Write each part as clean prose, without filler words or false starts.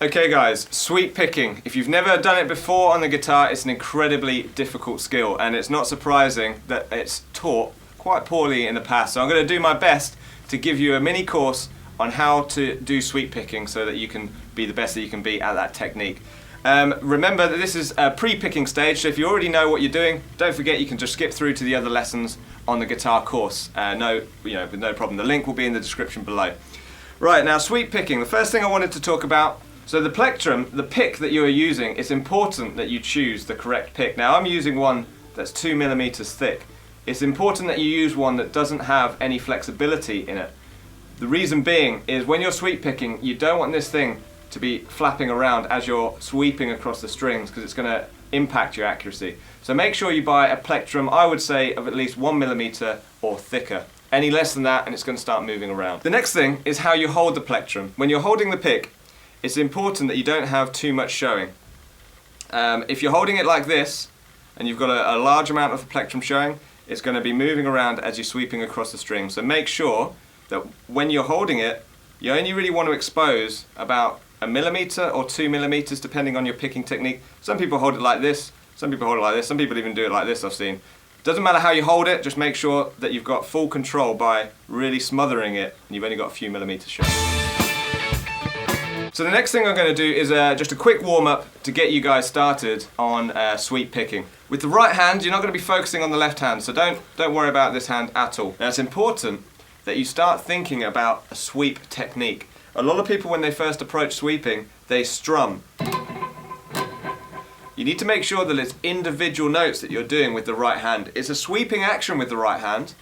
Okay guys, sweep picking. If you've never done it before on the guitar, it's an incredibly difficult skill, and it's not surprising that it's taught quite poorly in the past. So I'm going to do my best to give you a mini course on how to do sweep picking so that you can be the best that you can be at that technique. Remember that this is a pre-picking stage, so if you already know what you're doing, don't forget you can just skip through to the other lessons on the guitar course. With no problem. The link will be in the description below. Right, now sweep picking. The first thing I wanted to talk about, so the plectrum, the pick that you are using, it's important that you choose the correct pick. Now I'm using one that's 2 millimeters thick. It's important that you use one that doesn't have any flexibility in it. The reason being is when you're sweep picking, you don't want this thing to be flapping around as you're sweeping across the strings, because it's going to impact your accuracy. So make sure you buy a plectrum, I would say, of at least 1 millimeter or thicker. Any less than that and it's going to start moving around. The next thing is how you hold the plectrum. When you're holding the pick, it's important that you don't have too much showing. If you're holding it like this and you've got a large amount of plectrum showing, it's going to be moving around as you're sweeping across the string. So make sure that when you're holding it, you only really want to expose about 1 millimeter or 2 millimeters depending on your picking technique. Some people hold it like this, some people hold it like this, some people even do it like this, I've seen. Doesn't matter how you hold it, just make sure that you've got full control by really smothering it and you've only got a few millimeters showing. So the next thing I'm going to do is just a quick warm-up to get you guys started on sweep picking. With the right hand, you're not going to be focusing on the left hand, so don't worry about this hand at all. Now it's important that you start thinking about a sweep technique. A lot of people, when they first approach sweeping, they strum. You need to make sure that it's individual notes that you're doing with the right hand. It's a sweeping action with the right hand,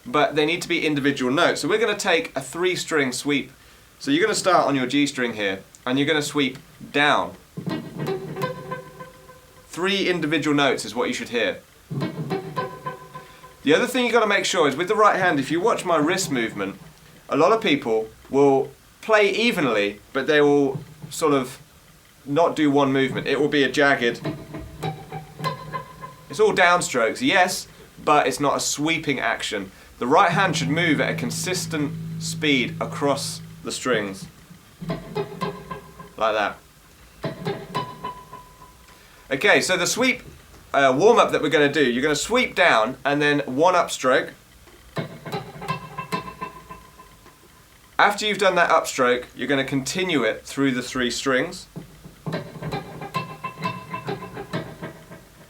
but they need to be individual notes. So we're going to take a 3-string sweep. So you're going to start on your G string here, and you're going to sweep down. 3 individual notes is what you should hear. The other thing you've got to make sure is with the right hand, if you watch my wrist movement, a lot of people will play evenly, but they will sort of not do one movement. It will be a jagged. It's all downstrokes, yes, but it's not a sweeping action. The right hand should move at a consistent speed across the strings, like that. Okay, so the sweep warm-up that we're going to do, you're going to sweep down and then 1 upstroke. After you've done that upstroke, you're going to continue it through the 3 strings.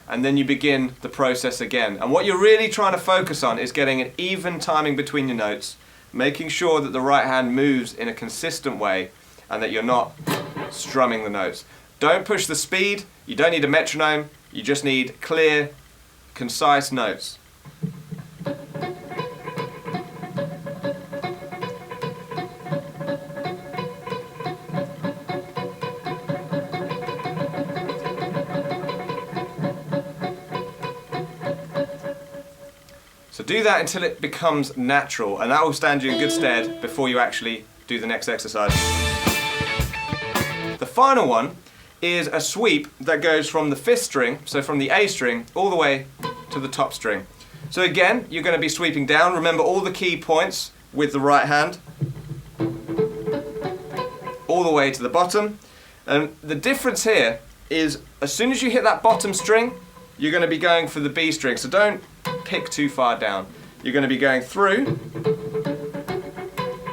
And then you begin the process again. And what you're really trying to focus on is getting an even timing between your notes, making sure that the right hand moves in a consistent way and that you're not strumming the notes. Don't push the speed, you don't need a metronome, you just need clear, concise notes. So do that until it becomes natural, and that will stand you in good stead before you actually do the next exercise. The final one is a sweep that goes from the 5th string, so from the A string, all the way to the top string. So again, you're going to be sweeping down. Remember all the key points with the right hand, all the way to the bottom. And the difference here is as soon as you hit that bottom string, you're going to be going for the B string. So don't pick too far down. You're going to be going through.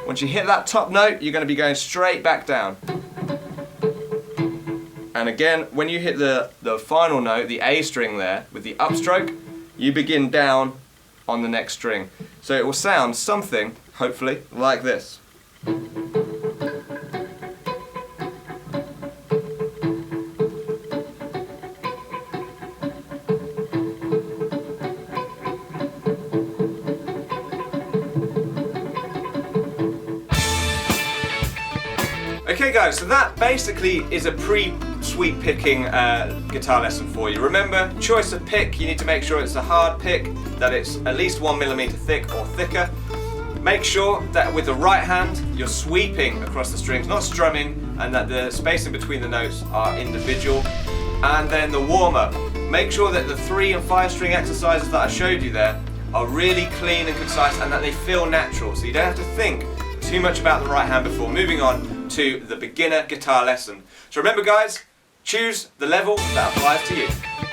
Once you hit that top note, you're going to be going straight back down. And again, when you hit the final note, the A string there, with the upstroke, you begin down on the next string. So it will sound something, hopefully, like this. Okay guys, so that basically is a pre-sweep picking guitar lesson for you. Remember, choice of pick, you need to make sure it's a hard pick, that it's at least 1 millimeter thick or thicker. Make sure that with the right hand, you're sweeping across the strings, not strumming, and that the spacing between the notes are individual. And then the warm-up. Make sure that the 3 and 5 string exercises that I showed you there are really clean and concise and that they feel natural. So you don't have to think too much about the right hand before moving on. to the beginner guitar lesson. So remember guys, choose the level that applies to you.